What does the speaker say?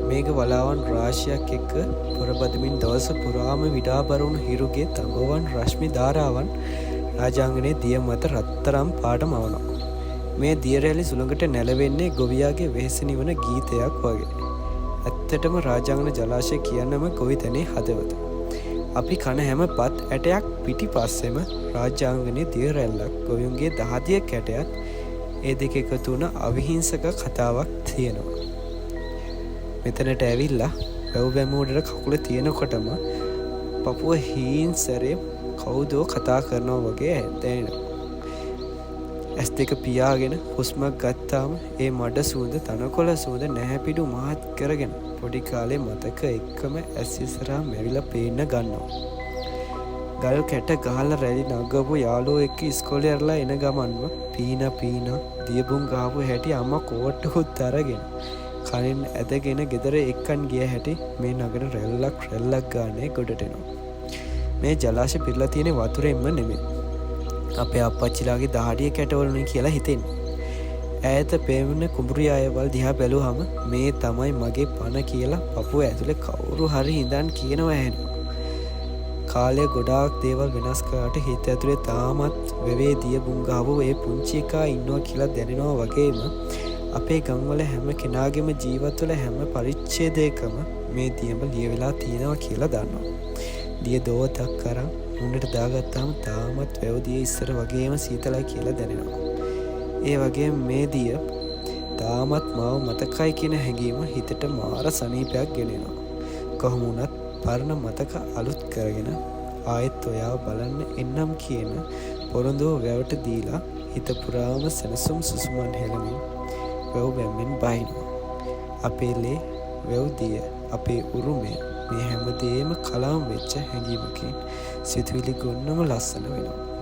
මේක වලාවන් රාශියක් එක්ක පොරබදමින් දවස පුරාම විඩාබරුණු හිරුගේ තඹවන් රශ්මි ධාරාවන් රාජාංගනයේ දිය මත රත්තරම් පාට මවනවා. මේ දිය රැලි සුළඟට නැලවෙන්නේ ගොවියාගේ වෙහෙස නිවන ගීතයක් වගේ. ඇත්තටම රාජාංගන ජලාශය කියන්නම ගොවිතැනේ හදවත. අපි කන හැම පත් ඇටයක් පිටිපස්සෙම රාජාංගනයේ දිය රැල්ලක්, ගොවියන්ගේ දහදියක් ඇටයක්, ඒ දෙක එකතු වුණ අවිහිංසක කතාවක් තියෙනවා. මෙතනට ඇවිල්ලා වැව් බැමූඩට කකුල තියෙනකොටම පපුව හීන් සැරේ කවුදෝ කතා කරනවා වගේ දැනෙනවා. ඇස් දෙක පියාගෙන හුස්මක් ගත්තාම ඒ මඩ සුවඳ, තනකොළ සුවඳ නැහැපිඩු මහත් කරගෙන පොඩි කාලේ මතක එක්කම ඇස් ඉස්සරහා මැවිලා පේන්න ගන්නවා. ගල් කැට ගහලා රැලි නගපු යාළුවෝ එක්ක ඉස්කෝලේ යරලා එන ගමන්ම පීනා දියබුන් ගහපු හැටි අම්මා කෝට්ටුකුත් අරගෙන කලින් ඇදගෙන ගෙදර එක්කන් ගිය හැටි මේ නගර රැල්ලක් ගානේ ගොඩට එනවා. මේ ජලාශය පිරලා තියෙන වතුරෙන්ම නෙමෙයි. අපේ අප්පච්චිලාගේ දහඩිය කැටවලුනේ කියලා හිතෙන්නේ. ඈත පේන කුඹුරිය අයවල් දිහා බැලුවම මේ තමයි මගේ පණ කියලා පපුව ඇතුලේ කවුරු හරි ඉඳන් කියනවා ඇහෙනවා. කාලය ගොඩාක් දේවල් වෙනස් කරාට හිත ඇතුලේ තාමත් වෙවේ දිය බුන් ගහපු ඒ පුංචි එකා ඉන්නවා කියලා දැනෙනවා වගේම අපේ ගම්වල හැම කෙනාගේම ජීවිතවල හැම පරිච්ඡේදයකම මේ දියම ලියවිලා තියෙනවා කියලා දන්නවා. දිය දෝතක් කරන් මුණට දාගත්තාම තාමත් වැව්දියේ ඉස්සර වගේම සීතලයි කියලා දැනෙනවා. ඒ වගේම මේ දිය තාමත් මාව මතකයි කියන හැඟීම හිතට මාර සනීපයක් ගෙනෙනවා. කොහොම වුණත් පරණ මතක අලුත් කරගෙන ආයෙත් ඔයාව බලන්න එන්නම් කියන පොරොන්දුව වැවට දීලා හිත පුරාම සැනසුම් සුසුමන් හෙළමින් වැව් බැම්මෙන් බහිනවා. අපේ ලේ, වැව් දිය, අපේ උරුමය, මේ හැමදේම කලාම් වෙච්ච හැඟීමකින් සිතුවිලි ගොන්නම ලස්සන වෙනවා.